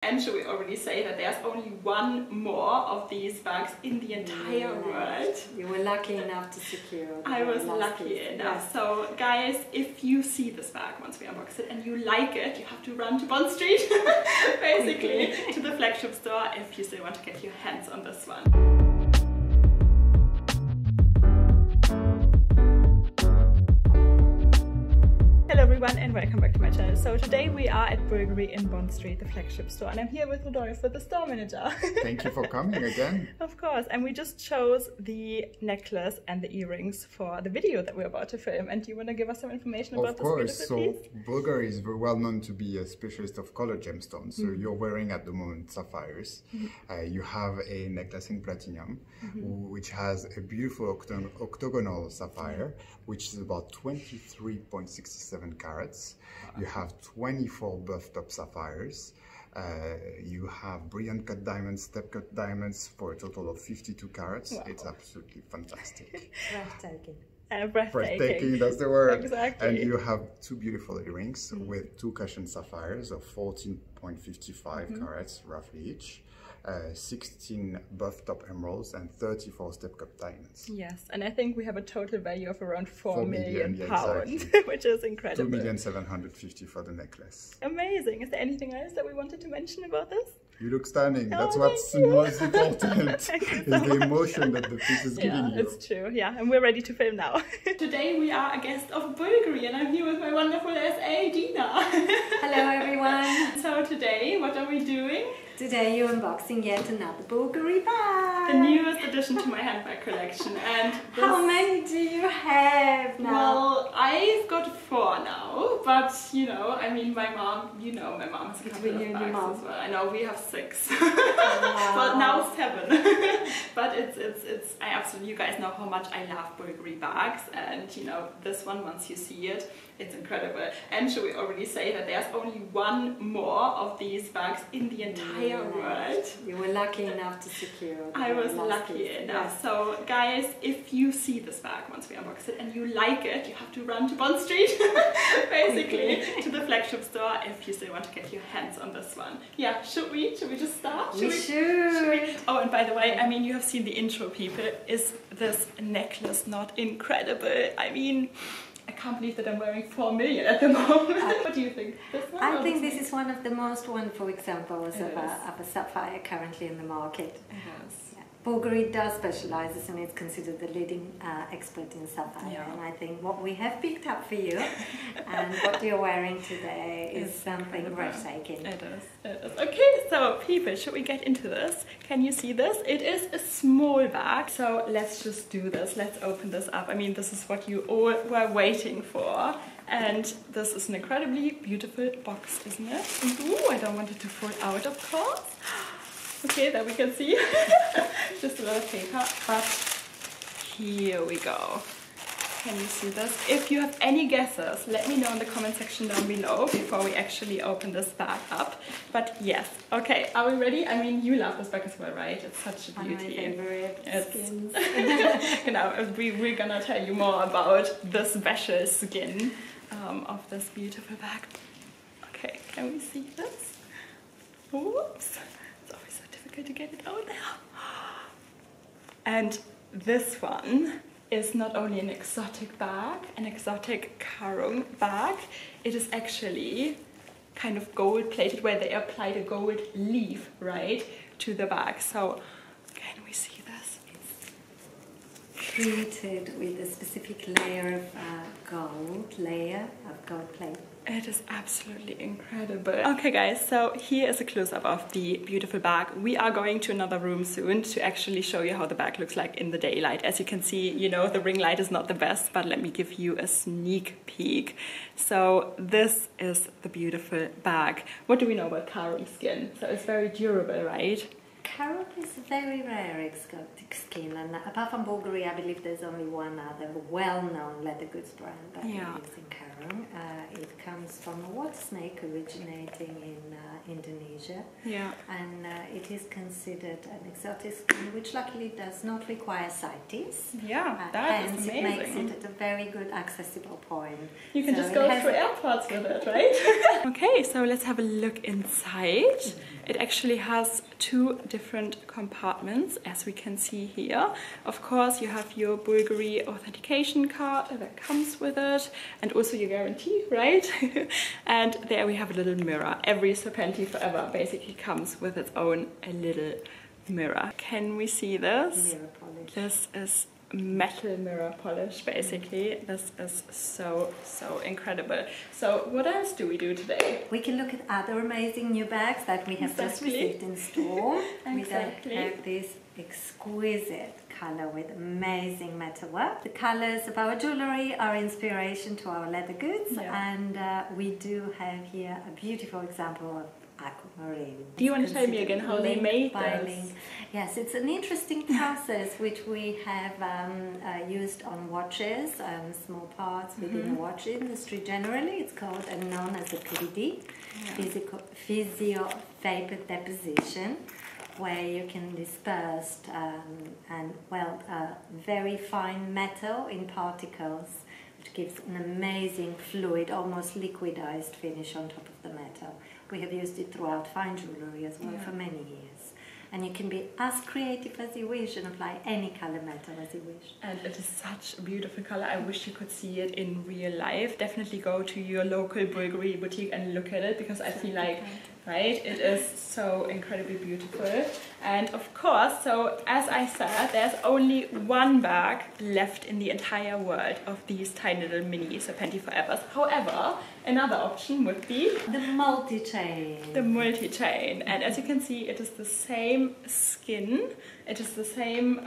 And should we already say that there's only one more of these bags in the entire world? You were lucky enough to secure. I was lucky enough. Yes. So guys, if you see this bag once we unbox it and you like it, you have to run to Bond Street, basically, to the flagship store if you still want to get your hands on this one. Hello everyone and welcome back to my channel. So today we are at Bulgari in Bond Street, the flagship store, and I'm here with Rodolfo, the store manager. Thank you for coming again. Of course, and we just chose the necklace and the earrings for the video that we're about to film. And do you want to give us some information about this beautiful piece? Of course. So Bulgari is very well known to be a specialist of color gemstones. So you're wearing at the moment sapphires. You have a necklace in platinum, which has a beautiful octagonal sapphire, which is about 23.67 carats. You have 24 buff top sapphires. You have brilliant cut diamonds, step cut diamonds for a total of 52 carats. Wow. It's absolutely fantastic. Breathtaking. Breathtaking, that's the word. Exactly. And you have two beautiful earrings with two cushion sapphires of 14.55 carats roughly each. 16 buff top emeralds and 34 step cut diamonds. Yes, and I think we have a total value of around 4 million yeah, pounds, exactly. which is incredible. 2,750,000 for the necklace. Amazing. Is there anything else that we wanted to mention about this? You look stunning. That's Oh, what's most important. Is the emotion that the piece is giving you. It's true. Yeah, and we're ready to film now. Today we are a guest of Bulgari, and I'm here with my wonderful SA, Dina. Hello everyone. So today, what are we doing? Today you're unboxing yet another Bulgari bag. The newest addition to my handbag collection. And this... How many do you have now? Well, I've got 4 now, but you know, I mean, my mom, you know, my mom has a couple of bags as well. I know we have 6, Wow. but now 7. But it's. I absolutely, you guys know how much I love Bulgari bags, and you know, this one, once you see it, it's incredible. And should we already say that there's only one more of these bags in the entire world? You were lucky enough to secure. I was lucky enough. Yes. So guys, if you see this bag once we unbox it and you like it, you have to run to Bond Street, basically, to the flagship store if you still want to get your hands on this one. Yeah, should we just start? We should. Oh, and by the way, I mean, you have seen the intro, people. Is this necklace not incredible? I mean, I can't believe that I'm wearing 4 million at the moment. What do you think? This one? I think this is one of the most wonderful examples of a sapphire currently in the market. Bulgari does specialize and is considered the leading expert in sapphire, and I think what we have picked up for you and what you're wearing today is something breathtaking. It is. Okay, so people, should we get into this? Can you see this? It is a small bag, so let's just do this. Let's open this up. I mean, this is what you all were waiting for, and this is an incredibly beautiful box, isn't it? Ooh, I don't want it to fall out, of course. Okay, there we can see. Just a little paper, but here we go. Can you see this? If you have any guesses, let me know in the comment section down below before we actually open this bag up. But yes, okay, are we ready? I mean, you love this bag as well, right? It's such a beauty. My favorite skins. You know, we're gonna tell you more about the special skin of this beautiful bag. Okay, can we see this? Oops. To get it out there. And this one is not only an exotic bag, an exotic Karung bag, it is actually kind of gold plated where they applied a gold leaf, right, to the bag. So can we see this? It's treated with a specific layer of gold plate. It is absolutely incredible. Okay guys, so here is a close-up of the beautiful bag. We are going to another room soon to actually show you how the bag looks like in the daylight. As you can see, you know, the ring light is not the best, but let me give you a sneak peek. So this is the beautiful bag. What do we know about Karung skin? So it's very durable, right? Karung is a very rare exotic skin, and apart from Bulgari, I believe there's only one other well-known leather goods brand that lives in Karung. It comes from a water snake originating in Indonesia, and it is considered an exotic skin, which luckily does not require CITES. That is amazing. It makes it at a very good accessible point. You can just go through airports with it, right? Okay, so let's have a look inside. It actually has 2 different compartments, as we can see here. Of course, you have your Bulgari authentication card that comes with it, and also your guarantee, right? And there we have a little mirror. Every Serpenti Forever basically comes with its own little mirror. Can we see this? Mirror polish. This is metal mirror polish, basically. This is so incredible. So what else do we do today? We can look at other amazing new bags that we have just received in store. Exactly. We have this exquisite color with amazing metalwork. The colors of our jewellery are inspiration to our leather goods, and we do have here a beautiful example of aquamarine. Do you want to tell me again how they made this? Yes, it's an interesting process which we have used on watches, small parts within the watch industry generally. It's called and known as a PVD, physio vapor deposition, where you can disperse and weld very fine metal in particles, which gives an amazing fluid, almost liquidized finish on top of the metal. We have used it throughout fine jewellery as well for many years. And you can be as creative as you wish and apply any colour metal as you wish. And it is such a beautiful colour. I wish you could see it in real life. Definitely go to your local Bulgari boutique and look at it, because I feel like, right, it is so incredibly beautiful. And of course, so as I said, there's only 1 bag left in the entire world of these tiny little mini Serpenti Forevers. However, another option would be the multi-chain. The multi-chain. And as you can see, it is the same skin. It is the same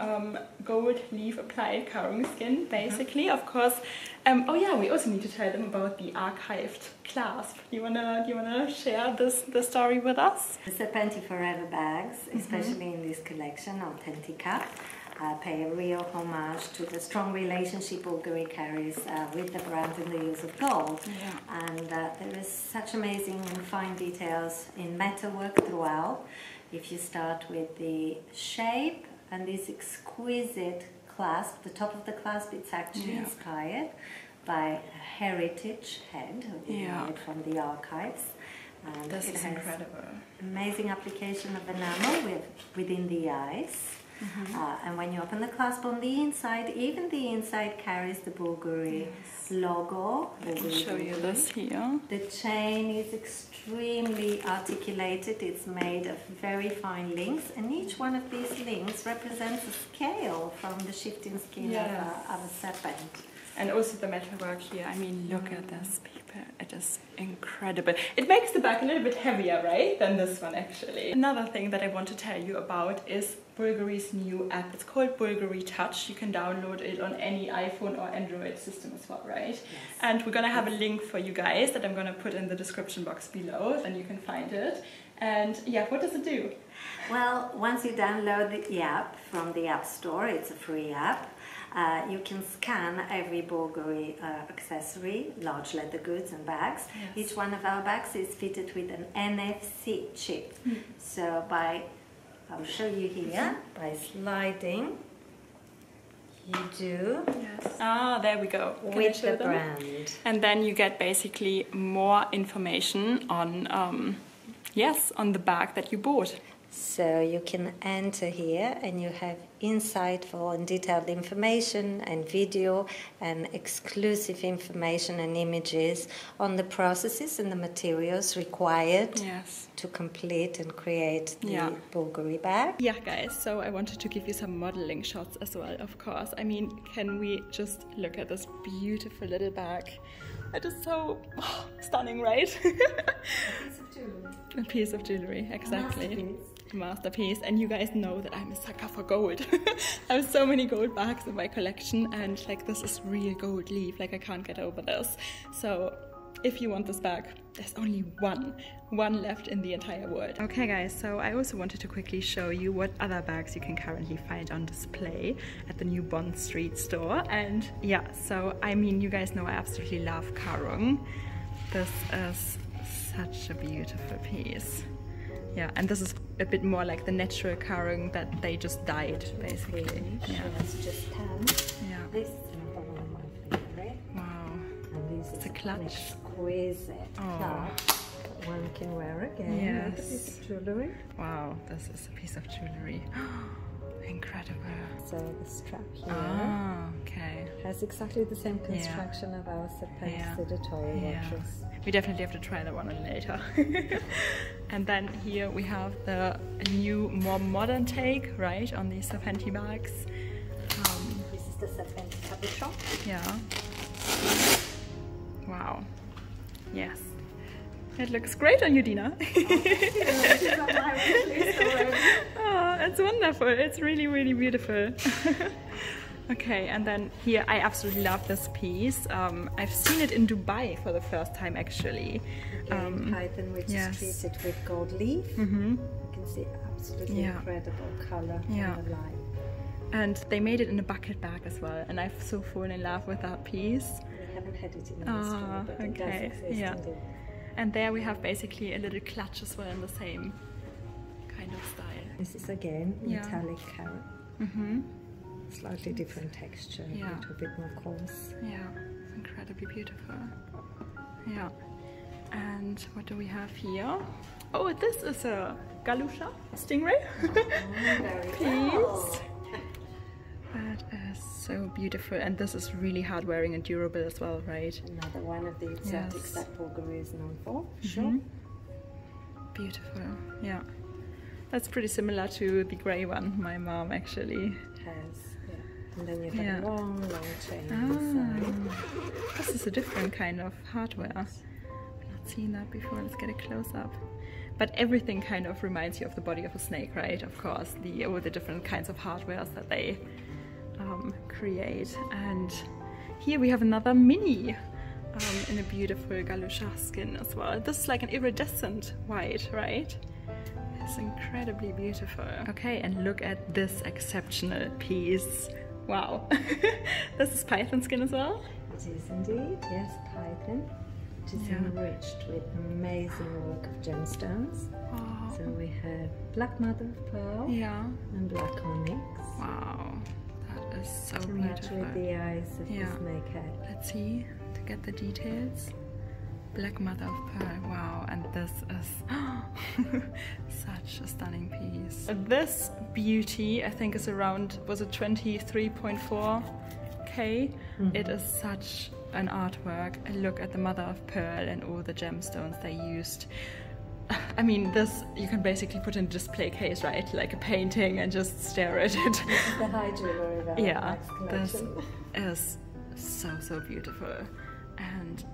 gold leaf applied cowering skin, basically. Of course. Oh yeah, we also need to tell them about the archived clasp. Do you wanna share the story with us? The Serpenti Forever bags, especially in this collection, Authentica, pay a real homage to the strong relationship Bulgari carries with the brand in the use of gold. And there is such amazing and fine details in metalwork throughout. If you start with the shape and this exquisite clasp, the top of the clasp, it's actually inspired by a heritage head from the archives. And this it is has incredible. Amazing application of enamel within the eyes. And when you open the clasp on the inside, even the inside carries the Bulgari logo. I'll show you this here. The chain is extremely articulated. It's made of very fine links, and each one of these links represents a scale from the shifting skin of a serpent. And also the metalwork here. I mean, look at this, people. It is incredible. It makes the bag a little bit heavier, right, than this one actually. Another thing that I want to tell you about is Bulgari's new app. It's called Bulgari Touch. You can download it on any iPhone or Android system as well, right? Yes. And we're gonna have a link for you guys that I'm gonna put in the description box below, and you can find it. And yeah, what does it do? Well, once you download the app from the App Store, it's a free app. You can scan every Bulgari accessory, large leather goods and bags. Each one of our bags is fitted with an NFC chip. So I'll show you here, by sliding, you do. Ah, there we go. With the brand. And then you get basically more information on, on the bag that you bought. So you can enter here and you have insightful and detailed information and video and exclusive information and images on the processes and the materials required to complete and create the Bulgari bag. Yeah, guys, so I wanted to give you some modeling shots as well, of course. I mean, can we just look at this beautiful little bag? It is so stunning, right? A piece of jewellery, exactly. Masterpiece. And you guys know that I'm a sucker for gold. I have so many gold bags in my collection, and like, this is real gold leaf. Like, I can't get over this. So if you want this bag, there's only one left in the entire world. Okay guys, so I also wanted to quickly show you what other bags you can currently find on display at the new Bond Street store. And yeah, so I mean, you guys know I absolutely love Karung. This is such a beautiful piece. Yeah, and this is a bit more like the natural Karung that they just dyed, basically. It's just tan. Yeah. This is another one of my favorite. Wow. And this it's is a clutch. Exquisite clutch. one can wear again. Yes. Look at this jewellery. Wow, this is a piece of jewellery. Incredible. So the strap here okay. has exactly the same construction of our Serpenti Tote watches. We definitely have to try that one on later. And then here we have the new, more modern take, right, on these Serpenti bags. This is the Serpenti capuchon. Yeah. Wow. Yes. It looks great on you, Dina. Oh, it's wonderful. It's really, really beautiful. Okay, and then here I absolutely love this piece. I've seen it in Dubai for the first time, actually. Python, which is treated with gold leaf. You can see absolutely incredible color on the line. And they made it in a bucket bag as well, and I've so fallen in love with that piece. We haven't had it in the store, but it does exist indeed. And there we have basically a little clutch as well in the same kind of style. This is again metallic carrot. Slightly different texture, a little bit more coarse. Yeah, it's incredibly beautiful. Yeah. And what do we have here? Oh, this is a galusha stingray piece. That is so beautiful, and this is really hard wearing and durable as well, right? Another one of the exotics that Bulgari is known for. Sure. Beautiful, yeah. That's pretty similar to the grey one my mom actually has. And then you have a long chain inside. This is a different kind of hardware. I've not seen that before. Let's get a close up. But everything kind of reminds you of the body of a snake, right? Of course, all the different kinds of hardwares that they create. And here we have another mini in a beautiful galusha skin as well. This is like an iridescent white, right? It's incredibly beautiful. Okay, and look at this exceptional piece. Wow. This is python skin as well? It is indeed, yes, python. It is enriched with amazing work of gemstones. Wow. So we have black mother of pearl and black onyx. Wow, that is so to beautiful. match with the eyes of the snake head. Let's see, to get the details. Black mother of pearl, wow, and this is such a stunning piece. This beauty, I think, is around, was it 23.4K? It is such an artwork. Look at the mother of pearl and all the gemstones they used. I mean, this you can basically put in a display case, right? Like a painting, and just stare at it. This is the high jewellery that this is so beautiful. And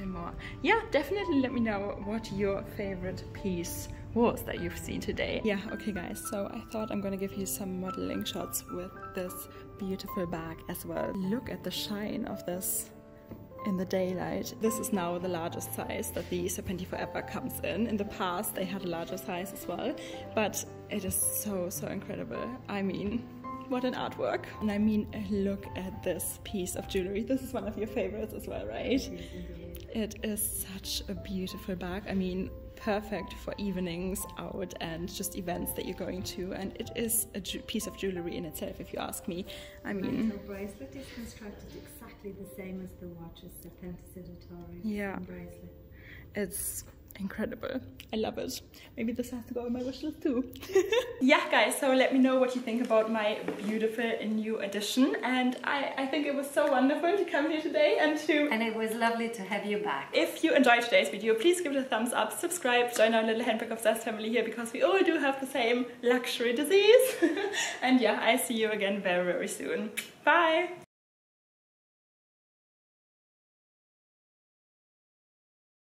more. Yeah, definitely let me know what your favorite piece was that you've seen today. Yeah, okay guys, so I thought I'm gonna give you some modeling shots with this beautiful bag as well. Look at the shine of this in the daylight. This is now the largest size that the Serpenti Forever comes in. In the past they had a larger size as well, but it is so incredible. I mean, what an artwork. And I mean, look at this piece of jewellery. This is one of your favorites as well, right? It is such a beautiful bag. I mean, perfect for evenings out and just events that you're going to. And it is a piece of jewellery in itself, if you ask me. I mean, the bracelet is constructed exactly the same as the watches, Serpenti Tote. Yeah, bracelet. It's incredible. I love it. Maybe this has to go on my wish list too. Yeah guys, so let me know what you think about my beautiful new addition, and I think it was so wonderful to come here today and it was lovely to have you back. If you enjoyed today's video, please give it a thumbs up, subscribe, join our little handbag obsessed family here, because we all do have the same luxury disease. And yeah, I see you again very soon. Bye!